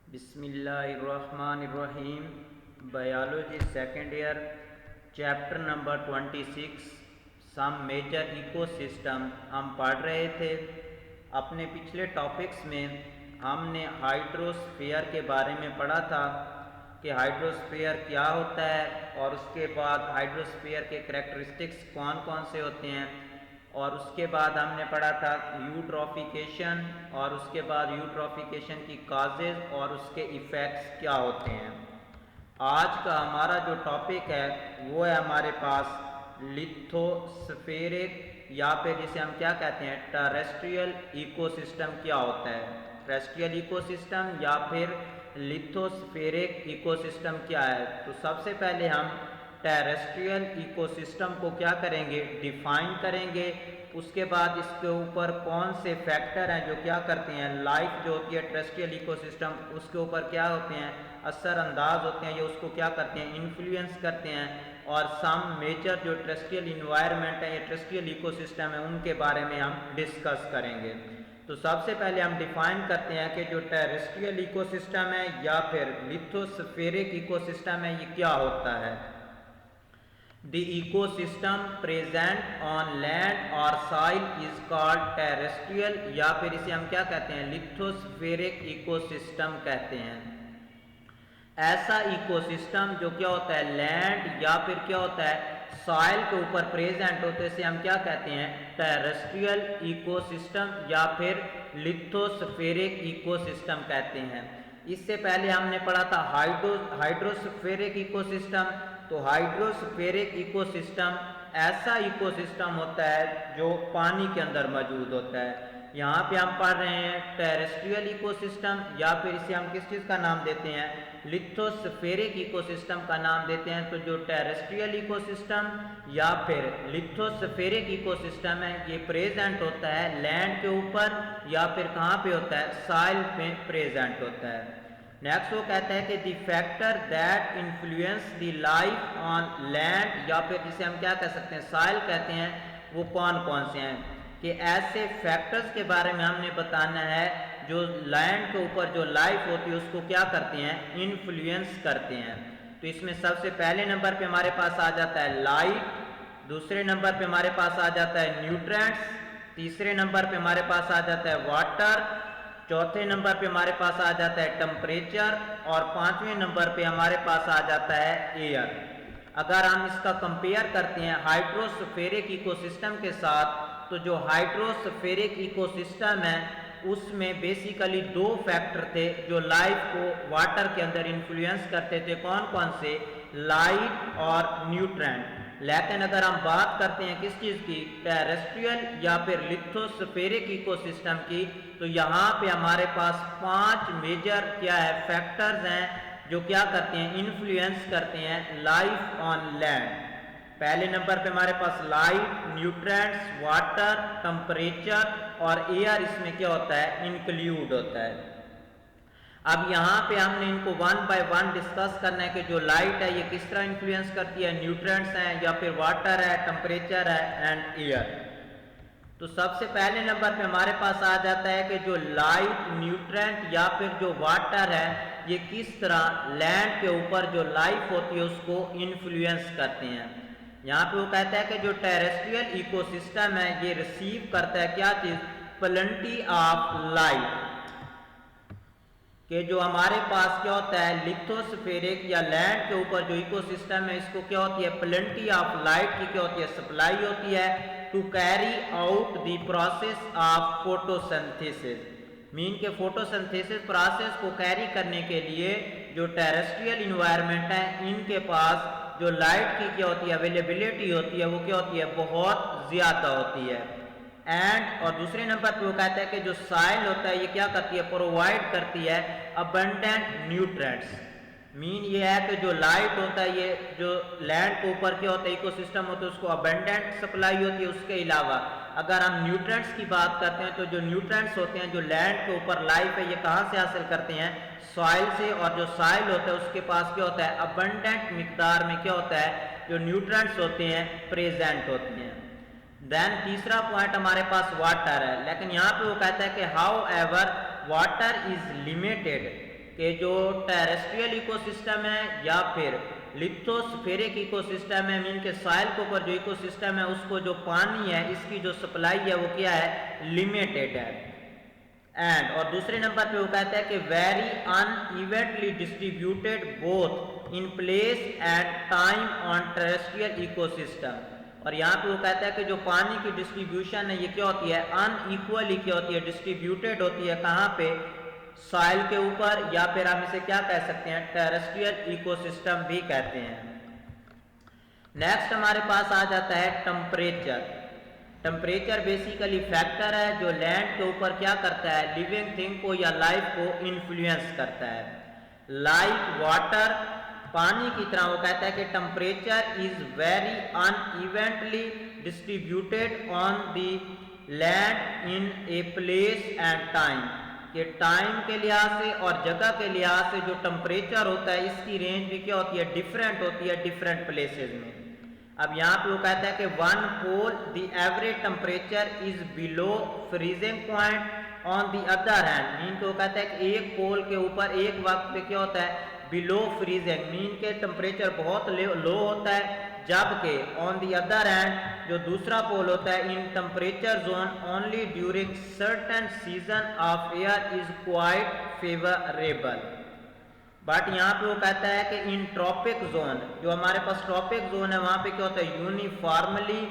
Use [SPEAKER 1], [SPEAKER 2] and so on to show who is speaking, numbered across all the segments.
[SPEAKER 1] बिस्मिल्लाहिर्रहमानिर्रहीम। Biology second year, chapter number 26, some major ecosystem हम पढ़ रहे थे। अपने पिछले टॉपिक्स में हमने हाइड्रोस्फीयर के बारे में पढ़ा था कि हाइड्रोस्फीयर क्या होता है, और उसके बाद हाइड्रोस्फीयर के करैक्टरिस्टिक्स कौन कौन से होते हैं, और उसके बाद हमने पढ़ा था यूट्रॉफिकेशन, और उसके बाद यूट्रॉफिकेशन की काजेज और उसके इफ़ेक्ट्स क्या होते हैं। आज का हमारा जो टॉपिक है वो है हमारे पास लिथोस्फेरिक, या फिर जिसे हम क्या कहते हैं टेरेस्ट्रियल इकोसिस्टम क्या होता है। टेरेस्ट्रियल इकोसिस्टम या फिर लिथोस्फेरिक इकोसिस्टम क्या है। तो सबसे पहले हम टेरेस्ट्रियल इकोसिस्टम को क्या करेंगे, डिफाइन करेंगे। उसके बाद इसके ऊपर कौन से फैक्टर हैं जो क्या करते हैं, लाइफ जो होती है टेरेस्ट्रियल इकोसिस्टम उसके ऊपर क्या होते हैं, असरअंदाज होते हैं, ये उसको क्या करते हैं, इन्फ्लुएंस करते हैं। और सम मेजर जो टेरेस्ट्रियल इन्वायरमेंट है या टेरेस्ट्रियल इकोसिस्टम है उनके बारे में हम डिस्कस करेंगे। तो सबसे पहले हम डिफाइन करते हैं कि जो टेरेस्ट्रियल इकोसिस्टम है या फिर लिथोस्फेरिक इकोसिस्टम है ये क्या होता है। The ecosystem present on land or soil is called terrestrial, या फिर इसे हम क्या कहते हैं, लिथोस्फेरिक इकोसिस्टम कहते हैं। ऐसा इकोसिस्टम जो क्या होता है लैंड या फिर क्या होता है सॉइल के ऊपर प्रेजेंट होते हैं, इसे हम क्या कहते हैं टेरेस्ट्रियल इकोसिस्टम या फिर लिथोस्फेरिक इकोसिस्टम कहते हैं। इससे पहले हमने पढ़ा था हाइड्रोस्फेरिक इकोसिस्टम। तो हाइड्रोस्फेरिक इकोसिस्टम ऐसा इकोसिस्टम होता है जो पानी के अंदर मौजूद होता है। यहाँ पे हम पढ़ रहे हैं टेरेस्ट्रियल इकोसिस्टम, या फिर इसे हम किस चीज़ का नाम देते हैं, लिथोस्फेरिक इकोसिस्टम का नाम देते हैं। तो जो टेरेस्ट्रियल इकोसिस्टम या फिर लिथोस्फेरिक इकोसिस्टम है ये प्रेजेंट होता है लैंड के ऊपर, या फिर कहाँ पे होता है, सॉइल पे प्रेजेंट होता है। नेक्स्ट वो कहता है कि the factor that influence the life on land, या फिर जिसे हम क्या कह सकते हैं सॉइल कहते हैं, वो कौन कौन से हैं। कि ऐसे फैक्टर्स के बारे में हमने बताना है जो लैंड के ऊपर जो लाइफ होती है उसको क्या करते हैं, इन्फ्लुएंस करते हैं। तो इसमें सबसे पहले नंबर पे हमारे पास आ जाता है लाइट, दूसरे नंबर पे हमारे पास आ जाता है न्यूट्रिएंट्स, तीसरे नंबर पे हमारे पास आ जाता है वाटर, चौथे नंबर पे हमारे पास आ जाता है टेम्परेचर, और पांचवें नंबर पे हमारे पास आ जाता है एयर। अगर हम इसका कंपेयर करते हैं हाइड्रोस्फेरिक इकोसिस्टम के साथ, तो जो हाइड्रोस्फेरिक इकोसिस्टम है उसमें बेसिकली दो फैक्टर थे जो लाइफ को वाटर के अंदर इन्फ्लुएंस करते थे। कौन कौन से, लाइट और न्यूट्रिएंट। लेकिन अगर हम बात करते हैं किस चीज़ की, टेरेस्ट्रियल या फिर लिथोस्फेरिक इकोसिस्टम की, तो यहाँ पे हमारे पास 5 मेजर क्या है फैक्टर्स हैं जो क्या करते हैं, इन्फ्लुएंस करते हैं लाइफ ऑन लैंड। पहले नंबर पे हमारे पास लाइट, न्यूट्रिएंट्स, वाटर, टेम्परेचर और एयर इसमें क्या होता है, इंक्लूड होता है। अब यहाँ पे हमने इनको वन बाय वन डिस्कस करना है कि जो लाइट है ये किस तरह इन्फ्लुएंस करती है, न्यूट्रिएंट्स हैं या फिर वाटर है, टेम्परेचर है एंड एयर। तो सबसे पहले नंबर पे हमारे पास आ जाता है कि जो लाइट, न्यूट्रिएंट या फिर जो वाटर है ये किस तरह लैंड के ऊपर जो लाइफ होती है उसको इन्फ्लुएंस करते हैं। यहाँ पे वो कहता है कि जो टेरेस्ट्रियल इकोसिस्टम है ये रिसीव करता है क्या चीज़, प्लेंटी ऑफ लाइट। कि जो हमारे पास क्या होता है लिथोस्फेरिक या लैंड के ऊपर जो इकोसिस्टम है इसको क्या होती है, प्लेंटी ऑफ लाइट की क्या होती है, सप्लाई होती है to carry out the process of photosynthesis. Mean के फोटोसिंथेसिस प्रोसेस को कैरी करने के लिए जो टेरेस्ट्रियल इन्वायरमेंट है इनके पास जो लाइट की क्या होती है, अवेलेबिलिटी होती है, वो क्या होती है, बहुत ज़्यादा होती है। एंड और दूसरे नंबर पे वो कहता है कि जो सॉइल होता है ये क्या करती है, प्रोवाइड करती है अबंडेंट न्यूट्रिएंट्स। मीन ये है कि जो लाइट होता है ये जो लैंड के ऊपर क्या होता है इकोसिस्टम होता है उसको अबंडेंट सप्लाई होती है। उसके अलावा अगर हम न्यूट्रिएंट्स की बात करते हैं तो जो न्यूट्रिएंट्स होते हैं जो लैंड के ऊपर लाइफ है ये कहाँ से हासिल करते हैं, सॉइल से। और जो सॉइल होता है उसके पास क्या होता है, अबंडेंट मिकदार में क्या होता है, जो न्यूट्रिएंट्स होते हैं प्रेजेंट होते हैं। देन तीसरा पॉइंट हमारे पास वाटर है, लेकिन यहाँ पे वो कहता है कि how ever water is limited, कि जो टेरेस्ट्रियल इकोसिस्टम है या फिर लिथोस्फेरिक इकोसिस्टम है, मीन के सॉइल के ऊपर जो इकोसिस्टम है उसको जो पानी है इसकी जो सप्लाई है वो क्या है, लिमिटेड है। एंड और दूसरे नंबर पे वो कहता है कि very unevenly distributed both in place and time on terrestrial ecosystem. और यहाँ पे वो कहता है कि जो पानी की डिस्ट्रीब्यूशन है ये क्या होती है, अनइक्वली क्या होती है, डिस्ट्रीब्यूटेड होती है। कहाँ पे, सॉइल के ऊपर, या फिर हम इसे क्या कह सकते हैं, टेरेस्ट्रियल इकोसिस्टम भी कहते हैं। नेक्स्ट हमारे पास आ जाता है टेम्परेचर। टेम्परेचर बेसिकली फैक्टर है जो लैंड के ऊपर क्या करता है, लिविंग थिंग को या लाइफ को इन्फ्लुएंस करता है। लाइक वाटर, पानी की तरह वो कहता है कि temperature is very unevenly distributed on the land in a place and time, कि टाइम के लिहाज से और जगह के लिहाज से जो टेम्परेचर होता है इसकी रेंज भी क्या होती है, डिफरेंट होती है डिफरेंट प्लेसेस में। अब यहाँ पे वो कहता है कि one pole the average temperature is below freezing point on the other hand, mean के वो कहता है कि एक पोल के ऊपर एक वक्त पे क्या होता है, बिलो फ्रीजिंग, मीन के टेम्परेचर बहुत लो होता है, जबकि ऑन द अदर हैंड जो दूसरा पोल होता है, in temperature zone only during certain season of year is quite favourable. But यहाँ पे वो कहता है कि इन ट्रॉपिक जोन, जो हमारे पास ट्रॉपिक जोन है वहाँ पे क्या होता है, यूनिफॉर्मली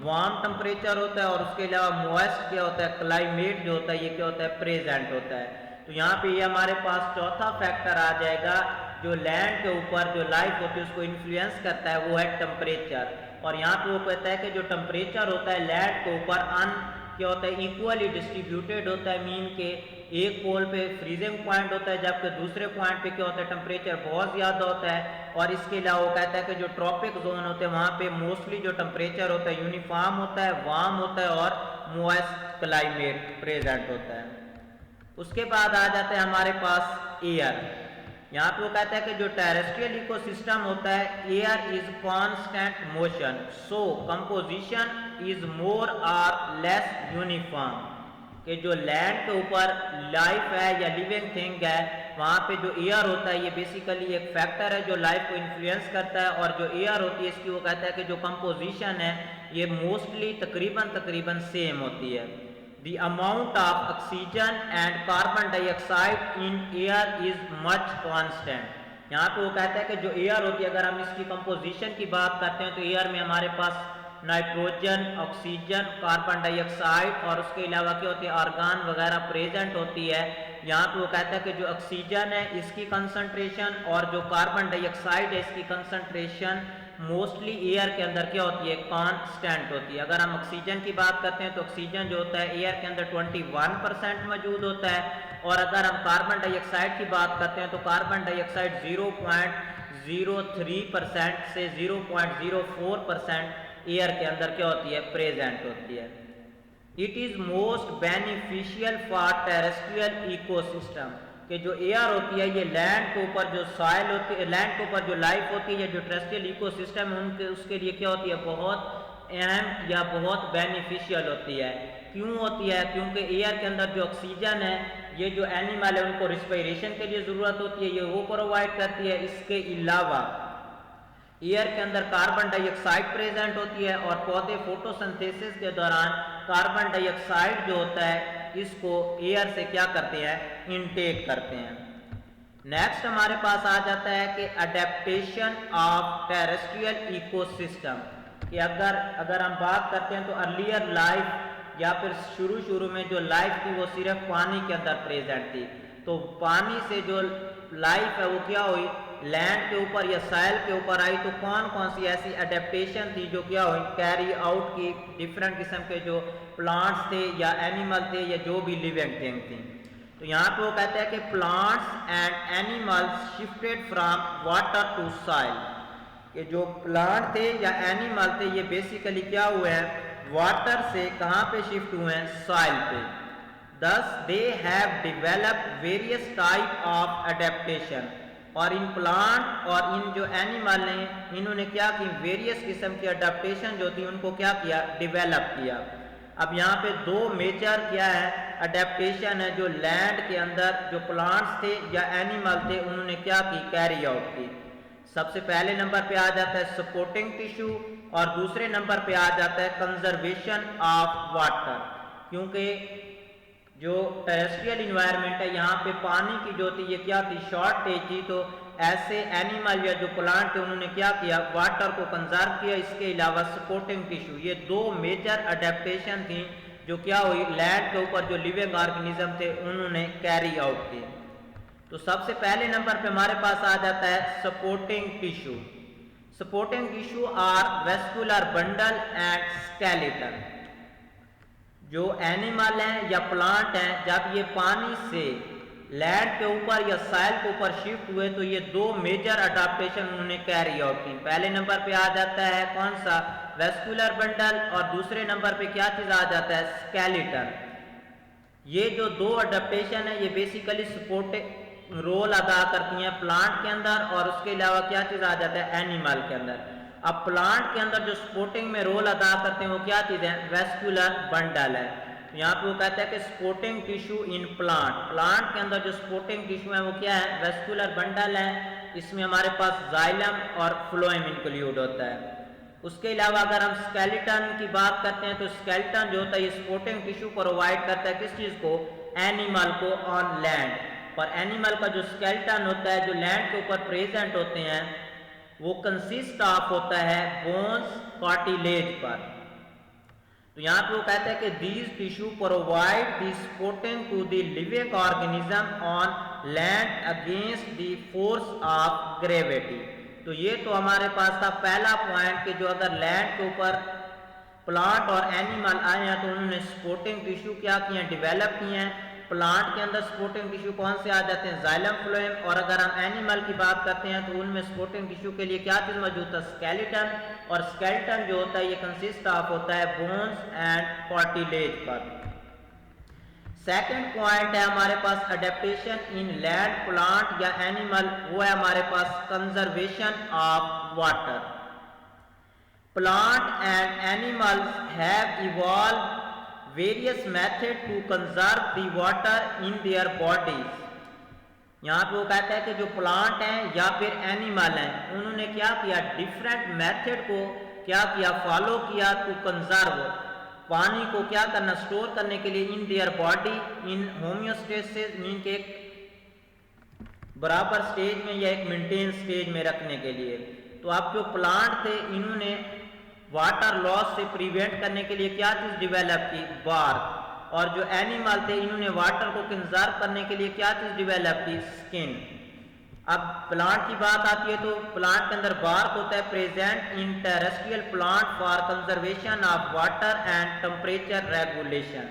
[SPEAKER 1] वार्म टेम्परेचर होता है और उसके अलावा मॉइस्ट क्या होता है, क्लाइमेट जो होता है ये क्या होता है, प्रेजेंट होता है। तो यहाँ पे ये हमारे पास चौथा फैक्टर आ जाएगा जो लैंड के ऊपर जो लाइफ होती है उसको इन्फ्लुएंस करता है, वो है टेम्परेचर। और यहाँ पे वो कहता है कि जो टेम्परेचर होता है लैंड के ऊपर क्या होता है, इक्वली डिस्ट्रीब्यूटेड होता है, मीन के एक पोल पे फ्रीजिंग पॉइंट होता है जबकि दूसरे पॉइंट पे क्या होता है, टेम्परेचर बहुत ज़्यादा होता है। और इसके अलावा वो कहता है कि जो ट्रॉपिक जोन होते हैं वहाँ पे मोस्टली जो टेम्परेचर होता है यूनिफॉर्म होता है, वार्म होता है और मॉइस्ट क्लाइमेट प्रेजेंट होता है। उसके बाद आ जाता है हमारे पास एयर। यहाँ पे वो कहता है कि जो टेरेस्ट्रियल इकोसिस्टम होता है, air is constant motion, so composition is more और लेस यूनिफॉर्म, कि जो लैंड के ऊपर लाइफ है या लिविंग थिंग है वहाँ पे जो एयर होता है ये बेसिकली एक फैक्टर है जो लाइफ को इन्फ्लुएंस करता है। और जो एयर होती है इसकी वो कहता है कि जो कंपोजिशन है ये मोस्टली तकरीबन सेम होती है। The amount of oxygen and carbon dioxide in air is much constant। यहाँ पे वो कहता है कि जो एयर होती है, अगर हम इसकी कंपोजिशन की बात करते हैं तो एयर में हमारे पास नाइट्रोजन, ऑक्सीजन, कार्बन डाइऑक्साइड और उसके अलावा क्या होती है, आर्गन वगैरह प्रेजेंट होती है। यहाँ पे वो कहता है कि जो ऑक्सीजन है इसकी कंसंट्रेशन और जो कार्बन डाइऑक्साइड है इसकी कंसंट्रेशन मोस्टली एयर के अंदर क्या होती है, कांस्टेंट होती है। अगर हम ऑक्सीजन की बात करते हैं तो ऑक्सीजन जो होता है एयर के अंदर 21% मौजूद होता है, और अगर हम कार्बन डाइऑक्साइड की बात करते हैं तो कार्बन डाइऑक्साइड 0.03% से 0.04% एयर के अंदर क्या होती है, प्रेजेंट होती है। It is most beneficial for terrestrial ecosystem, कि जो एयर होती है ये लैंड के ऊपर जो सॉइल होती है, लैंड के ऊपर जो लाइफ होती है, जो टेरेस्ट्रियल इकोसिस्टम है उनके उसके लिए क्या होती है, बहुत अहम या बहुत बेनिफिशियल होती है। क्यों होती है, क्योंकि एयर के अंदर जो ऑक्सीजन है ये जो एनिमल है उनको रिस्पिरेशन के लिए ज़रूरत होती है, ये वो प्रोवाइड करती है। इसके अलावा एयर के अंदर कार्बन डाइऑक्साइड प्रेजेंट होती है और पौधे फोटोसिंथेसिस के दौरान कार्बन डाइऑक्साइड जो होता है इसको एयर से क्या करते हैं, इनटेक करते हैं। नेक्स्ट हमारे पास आ जाता है कि अडेप्टेशन ऑफ टेरेस्ट्रियल इकोसिस्टम, कि अगर हम बात करते हैं तो अर्लियर लाइफ या फिर शुरू में जो लाइफ थी वो सिर्फ पानी के अंदर प्रेजेंट थी, तो पानी से जो लाइफ है वो क्या हुई, लैंड के ऊपर या सॉइल के ऊपर आई। तो कौन कौन सी ऐसी अडेप्टेशन थी जो क्या हुई, कैरी आउट की, डिफरेंट किस्म के जो प्लांट्स थे या एनिमल थे या जो भी लिविंग थिंग थी। तो यहाँ पे वो कहते हैं कि plants and animals shifted from water to soil, कि जो प्लांट थे या एनिमल थे ये बेसिकली क्या हुए हैं, वाटर से कहाँ पे शिफ्ट हुए हैं, सॉइल पे। Thus they have developed various type of adaptation, और इन प्लांट और इन जो एनिमल हैं इन्होंने क्या की, वेरियस किस्म की अडेप्टेशन जो थी उनको क्या किया, डेवलप किया। अब यहाँ पे दो मेजर क्या है अडेप्टेशन है जो लैंड के अंदर जो प्लांट्स थे या एनिमल थे उन्होंने क्या की, कैरी आउट की। सबसे पहले नंबर पे आ जाता है सपोर्टिंग टिश्यू और दूसरे नंबर पे आ जाता है कंजर्वेशन ऑफ वाटर। क्योंकि जो टेरेस्ट्रियल इन्वायरमेंट है यहाँ पे पानी की जो थी ये क्या थी, शॉर्टेज थी, तो ऐसे एनिमल या जो प्लांट थे उन्होंने क्या किया, वाटर को कंजर्व किया। इसके अलावा सपोर्टिंग टिश्यू, ये दो मेजर अडेप्टेशन थी जो क्या हुई, लैंड के ऊपर जो लिविंग ऑर्गेनिज्म थे उन्होंने कैरी आउट की। तो सबसे पहले नंबर पे हमारे पास आ जाता है supporting tissue. Supporting tissue are vascular bundle and skeleton. जो एनिमल हैं या प्लांट हैं, जब ये पानी से लैंड के ऊपर या साइल के ऊपर शिफ्ट हुए तो ये दो मेजर अडाप्टेशन उन्होंने कैरी आउट की। पहले नंबर पे आ जाता है कौन सा, वेस्कुलर बंडल, और दूसरे नंबर पे क्या चीज आ जाता है, स्केलेटन। ये जो दो अडाप्टेशन है ये बेसिकली सपोर्टिंग रोल अदा करती हैं प्लांट के अंदर, और उसके अलावा क्या चीज आ जाता है, एनिमल के अंदर। अब प्लांट के अंदर जो सपोर्टिंग में रोल अदा करते हैं वो क्या चीज है, वेस्कुलर बंडल है। तो यहाँ पे वो कहता है कि supporting tissue in plant, plant के अंदर जो सपोर्टिंग टिश्यू है वो क्या है, वेस्कुलर बंडल है। इसमें हमारे पास जाइलम और फ्लोएम इंक्लूड होता है। उसके अलावा अगर हम स्केलेटन की बात करते हैं तो स्केलेटन जो होता है ये सपोर्टिंग टिश्यू प्रोवाइड करता है किस चीज को, एनिमल को ऑन लैंड। और एनिमल का जो स्केलेटन होता है जो लैंड के ऊपर प्रेजेंट होते हैं वो कंसिस्ट ऑफ होता है बोन्स, कार्टिलेज पर। तो यहाँ पे वो कहता है कि these tissue provide the supporting to the living organism on land against the force of gravity. तो ये तो हमारे पास था पहला पॉइंट कि जो अगर लैंड के ऊपर प्लांट और एनिमल आए हैं तो उन्होंने सपोर्टिंग टिश्यू क्या किए, डेवलप किए हैं। प्लांट के अंदर सपोर्टिंग टिश्यू कौन से आ जाते हैं, जाइलम, फ्लोएम। और अगर हम एनिमल की बात करते हैं तो उनमें सपोर्टिंग टिश्यू के लिए क्या चीज मौजूद था, स्केलेटन। और स्केलेटन जो होता है ये कंसिस्ट ऑफ होता है बोन्स एंड कार्टिलेज पर। सेकंड पॉइंट है हमारे पास अडेप्टेशन इन लैंड प्लांट या एनिमल, वो है हमारे पास conservation of water. Plant and animals have evolve various method to conserve the water in their bodies। यहाँ पे वो कहता है कि जो प्लांट हैं या फिर एनिमल हैं उन्होंने क्या किया, डिफरेंट मेथड को क्या किया, फॉलो किया टू कंजर्व, पानी को क्या करना, स्टोर करने के लिए in their body in homeostasis, mean के एक बराबर स्टेज में या एक मेंटेन स्टेज में रखने के लिए। तो आप जो प्लांट थे इन्होंने वाटर लॉस से प्रिवेंट करने के लिए क्या चीज डेवलप की, बार्क। और जो एनिमल थे इन्होंने वाटर को कंजर्व करने के लिए क्या चीज डेवलप की, स्किन। अब प्लांट की बात आती है तो प्लांट के अंदर बार्क होता है present in terrestrial plant for conservation of water and temperature regulation.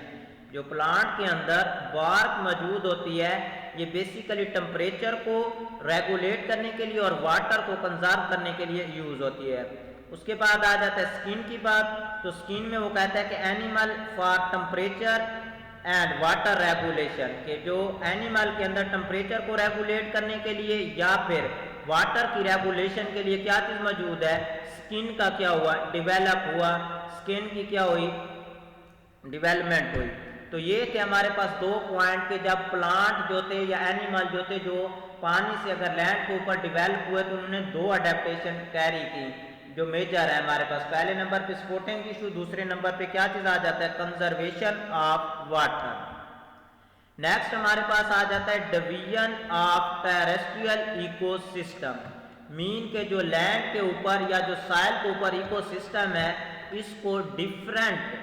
[SPEAKER 1] जो प्लांट के अंदर बार्क मौजूद होती है ये बेसिकली टेम्परेचर को रेगुलेट करने के लिए और वाटर को कंजर्व करने के लिए यूज होती है। उसके बाद आ जाता है स्किन की बात। तो स्किन में वो कहता है कि animal for temperature and water regulation, के जो एनिमल के अंदर टेम्परेचर को रेगुलेट करने के लिए या फिर वाटर की रेगुलेशन के लिए क्या चीज मौजूद है, स्किन का क्या हुआ, डेवलप हुआ, स्किन की क्या हुई, डेवलपमेंट हुई। तो ये थे हमारे पास दो पॉइंट के जब प्लांट जो थे या एनिमल जो थे जो पानी से अगर लैंड के ऊपर डेवलप हुए तो उन्होंने दो अडेप्टेशन कैरी की जो मेजर है हमारे पास। पहले नंबर पे सपोर्टिंग टिश्यू, दूसरे नंबर पे क्या चीज आ जाता है, कंजर्वेशन ऑफ वाटर। नेक्स्ट हमारे पास आ जाता है division of terrestrial ecosystem. Mean के जो लैंड के ऊपर या जो साइल के ऊपर इकोसिस्टम है इसको डिफरेंट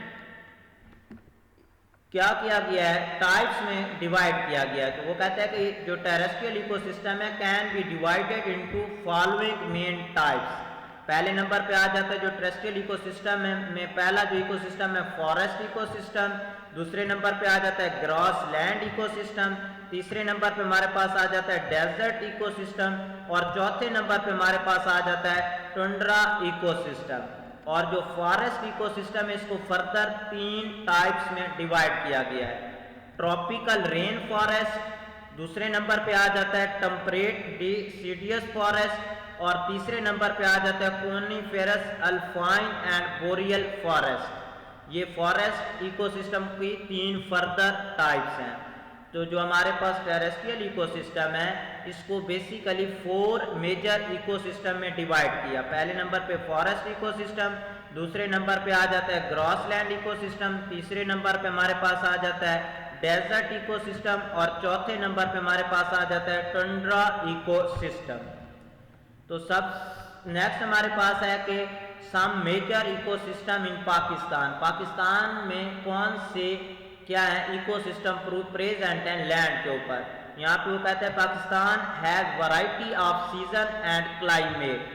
[SPEAKER 1] क्या किया गया है, टाइप्स में डिवाइड किया गया है। तो वो कहता है कि जो टेरेस्ट्रियल इकोसिस्टम है can be divided into following main types. पहले नंबर पे आ जाता है जो टेरेस्ट्रियल इकोसिस्टम है में पहला जो इकोसिस्टम है फॉरेस्ट इकोसिस्टम, दूसरे नंबर पे आ जाता है ग्रास लैंड इकोसिस्टम, तीसरे नंबर पे हमारे पास आ जाता है डेजर्ट इकोसिस्टम और चौथे नंबर पे हमारे पास आ जाता है टुंड्रा इकोसिस्टम। और जो फॉरेस्ट इकोसिस्टम है इसको फर्दर तीन टाइप्स में डिवाइड किया गया है। ट्रॉपिकल रेन फॉरेस्ट, दूसरे नंबर पे आ जाता है टेम्परेट डिसिडियस फॉरेस्ट और तीसरे नंबर पे आ जाता है coniferous alpine and boreal forest. ये फॉरेस्ट इकोसिस्टम की 3 फर्दर टाइप्स हैं। तो जो हमारे पास टेरेस्ट्रियल इकोसिस्टम है इसको बेसिकली 4 मेजर इकोसिस्टम में डिवाइड किया। पहले नंबर पे फॉरेस्ट इकोसिस्टम, दूसरे नंबर पे आ जाता है ग्रॉसलैंड इकोसिस्टम, तीसरे नंबर पे हमारे पास आ जाता है डेजर्ट इकोसिस्टम और चौथे नंबर पे हमारे पास आ जाता है टंड्रा इकोसिस्टम। तो सब नेक्स्ट हमारे पास है कि some major ecosystem in Pakistan. Pakistan में कौन से क्या है इकोसिस्टम प्रेजेंट है लैंड के ऊपर। यहाँ पे वो कहते हैं Pakistan has variety of season and climate,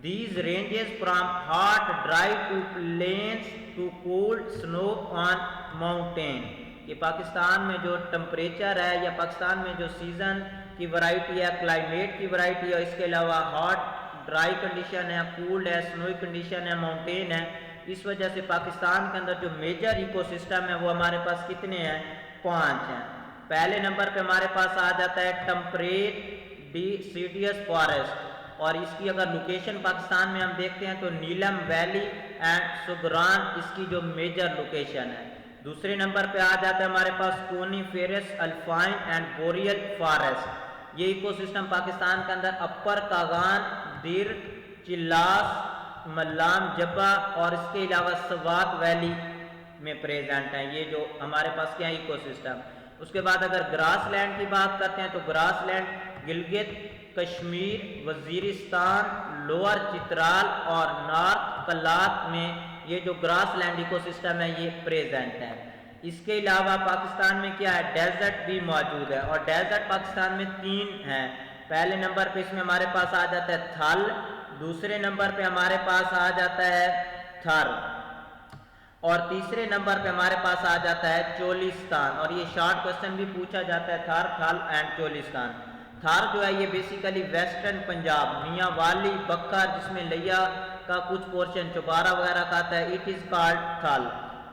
[SPEAKER 1] these ranges from hot dry to plains to cold snow on mountain. कि पाकिस्तान में जो टेम्परेचर है या पाकिस्तान में जो सीजन की वैरायटी है, क्लाइमेट की वैरायटी है, इसके अलावा हॉट ड्राई कंडीशन है, कूल्ड है, स्नोई कंडीशन है, माउंटेन है। इस वजह से पाकिस्तान के अंदर जो मेजर इकोसिस्टम है वो हमारे पास कितने हैं? 5 हैं। पहले नंबर पे हमारे पास आ जाता है टेम्परेट डिसिडियस फॉरेस्ट और इसकी अगर लोकेशन पाकिस्तान में हम देखते हैं तो नीलम वैली एंड सुगरान इसकी जो मेजर लोकेशन है। दूसरे नंबर पे आ जाता है हमारे पास coniferous alpine and boreal forest. ये इकोसिस्टम पाकिस्तान के अंदर अपर कागान, दिर, चिल्लास, मल्लाम जब्बा और इसके अलावा सवात वैली में प्रेजेंट है। ये जो हमारे पास क्या इकोसिस्टम। उसके बाद अगर ग्रास लैंड की बात करते हैं तो grass land Gilgit, Kashmir, Waziristan, lower Chitral और नॉर्थ कलात में ये जो ग्रास लैंड इकोसिस्टम है ये प्रेजेंट है। इसके अलावा पाकिस्तान में क्या है? डेजर्ट भी मौजूद है और डेजर्ट पाकिस्तान में 3 हैं। पहले नंबर पे इसमें हमारे पास आ जाता है थल, दूसरे नंबर पे हमारे पास आ जाता है थर और तीसरे नंबर पे हमारे पास आ जाता है चोलिस्तान। और ये शॉर्ट क्वेश्चन भी पूछा जाता है थर, थल एंड चोलिस्तान। थार जो है ये बेसिकली वेस्टर्न पंजाब, मियाँ वाली, बक्कर जिसमें लिया का कुछ पोर्शन चौबारा वगैरह का आता है, इट इज़ कॉल्ड थल।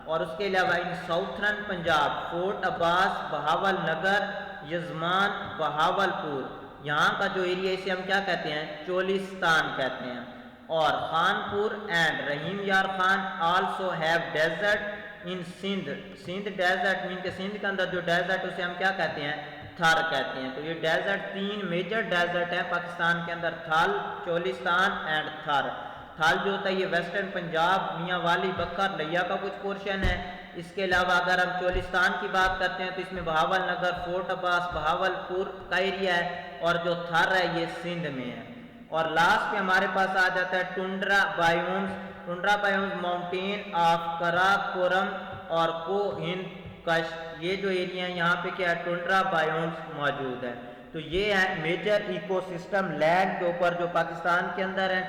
[SPEAKER 1] और उसके अलावा in southern Punjab Fort Abbas, Bahawalnagar, Yazman, Bahawalpur, यहाँ का जो एरिया इसे हम क्या कहते हैं? चोलिस्तान कहते हैं। और Khanpur and Rahim Yar Khan also have desert in Sindh. Sindh desert mean के सिंध के अंदर जो डेजर्ट उसे हम क्या कहते हैं? थर कहते हैं। तो ये डेजर्ट 3 मेजर डेजर्ट है पाकिस्तान के अंदर, थल, चोलिस्तान एंड थर। थल जो होता है ये वेस्टर्न पंजाब, मियाँ वाली, बक्कर, लिया का कुछ पोर्शन है। इसके अलावा अगर हम चोलिस्तान की बात करते हैं तो इसमें बहावल नगर, फोर्ट अब्बास, बहावलपुर का एरिया है और जो थर है ये सिंध में है। और लास्ट पे हमारे पास आ जाता है tundra biomes. Tundra biomes mountain of Karakoram और कोहिंद कश, ये जो एरिया है यहाँ पे क्या है? टुंड्रा बायोम्स मौजूद है। तो ये है मेजर इकोसिस्टम लैंड के ऊपर जो पाकिस्तान के अंदर है।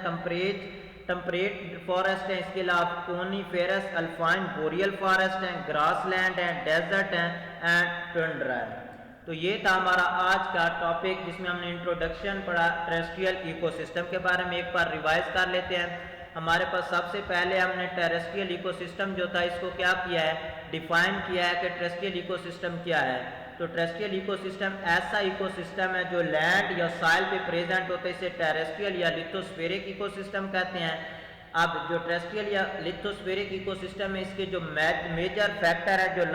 [SPEAKER 1] टेम्परेट फॉरेस्ट है, इसके अलावा कोनीफेरस अल्पाइन बोरियल फॉरेस्ट है, ग्रास लैंड है, डेजर्ट है एंड टुंड्रा है। तो ये था हमारा आज का टॉपिक जिसमें हमने इंट्रोडक्शन पढ़ा टेरेस्ट्रियल इकोसिस्टम के बारे में। एक बार रिवाइज कर लेते हैं। हमारे पास सबसे पहले हमने टेरेस्ट्रियल इकोसिस्टम जो था इसको क्या किया है? डिफाइन किया है कि टेरेस्ट्रियल इकोसिस्टम क्या है। तो टेरेस्ट्रियल इकोसिस्टम ऐसा इकोसिस्टम है जो लैंड या सॉइल पे प्रेजेंट होते हैं, इसे टेरेस्ट्रियल या लिथोस्फेरिक इकोसिस्टम कहते हैं। अब जो टेरेस्ट्रियल या लिथोस्फेरिक इकोसिस्टम है इसके जो मेजर फैक्टर है जो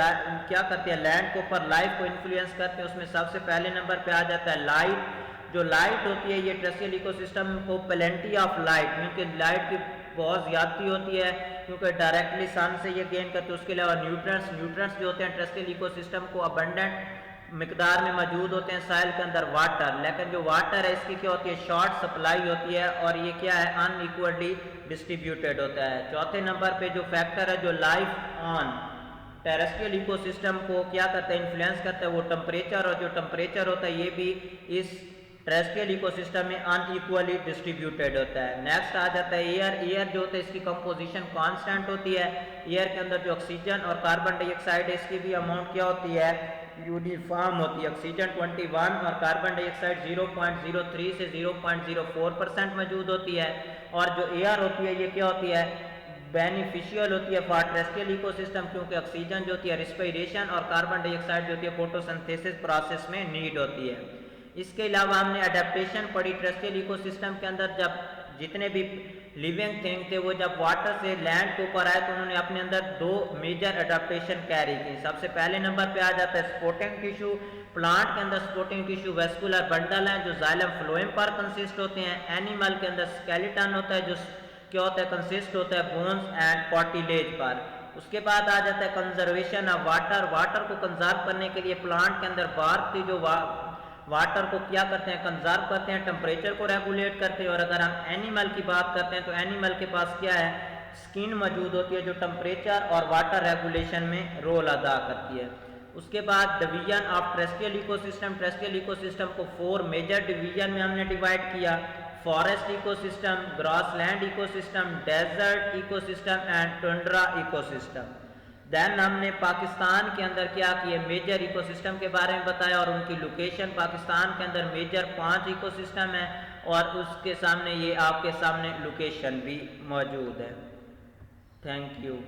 [SPEAKER 1] क्या करते हैं लैंड के ऊपर लाइफ को इन्फ्लुएंस करते हैं, उसमें सबसे पहले नंबर पे आ जाता है लाइट। जो लाइट होती है ये टेरेस्ट्रियल इकोसिस्टम को प्लेंटी ऑफ लाइट मीन कि लाइट की बहुत ज़्यादती होती है क्योंकि डायरेक्टली सन से ये गेन करते हैं। उसके अलावा न्यूट्रंस जो होते हैं टेरेस्ट्रियल इकोसिस्टम को अबंडेंट मिकदार में मौजूद होते हैं सॉइल के अंदर वाटर। लेकिन जो वाटर है इसकी क्या होती है? शॉर्ट सप्लाई होती है और ये क्या है? अनइक्वली डिस्ट्रीब्यूटेड होता है। चौथे नंबर पे जो फैक्टर है जो लाइफ ऑन टेरेस्ट्रियल इकोसिस्टम को क्या करता है? इन्फ्लुएंस करता है वो टेम्परेचर। और जो टेम्परेचर होता है ये भी इस टेरेस्ट्रियल इकोसिस्टम में अनइक्वली डिस्ट्रीब्यूटेड होता है। नेक्स्ट आ जाता है एयर। एयर जो होता है इसकी कंपोजिशन कांस्टेंट होती है। एयर के अंदर जो ऑक्सीजन और कार्बन डाइऑक्साइड है इसकी भी अमाउंट क्या होती है? यूनिफॉर्म होती है। ऑक्सीजन 21 और कार्बन डाइऑक्साइड 0.03 से 0.04% मौजूद होती है। और जो एयर होती है ये क्या होती है? बेनिफिशियल होती है फॉर टेरेस्ट्रियल इकोसिस्टम क्योंकि ऑक्सीजन जो होती है रिस्पिरेशन और कार्बन डाइऑक्साइड जो होती है फोटोसिंथेसिस प्रोसेस में नीड होती है। इसके अलावा हमने अडेप्टेशन पढ़ी टेरेस्ट्रियल इकोसिस्टम के अंदर। जब जितने भी लिविंग थिंग थे वो जब वाटर से लैंड के ऊपर आए तो उन्होंने अपने अंदर दो मेजर अडेप्टेशन कैरी की। सबसे पहले नंबर पे आ जाता है स्पोर्टिंग टिश्यू। प्लांट के अंदर स्पोर्टिंग टिश्यू वेस्कुलर बंडल हैं जो जाइलम फ्लोएम पर कंसिस्ट होते हैं। एनिमल के अंदर स्केलेटन होता है जो क्या होता है, कंसिस्ट होता है बोन्स एंड कार्टिलेज पर। उसके बाद आ जाता है कंजर्वेशन ऑफ वाटर। वाटर को कंजर्व करने के लिए प्लांट के अंदर बार्क की जो वाटर को क्या करते हैं, कंजर्व करते हैं, टेम्परेचर को रेगुलेट करते हैं। और अगर हम एनिमल की बात करते हैं तो एनिमल के पास क्या है, स्किन मौजूद होती है जो टेम्परेचर और वाटर रेगुलेशन में रोल अदा करती है। उसके बाद division of terrestrial ecosystem. Terrestrial ecosystem को 4 मेजर डिवीजन में हमने डिवाइड किया। Forest ecosystem, grassland ecosystem, desert ecosystem and tundra ecosystem. Then हमने पाकिस्तान के अंदर क्या किए, मेजर इकोसिस्टम के बारे में बताया और उनकी लोकेशन। पाकिस्तान के अंदर मेजर 5 इकोसिस्टम है और उसके सामने ये आपके सामने लोकेशन भी मौजूद है। Thank you.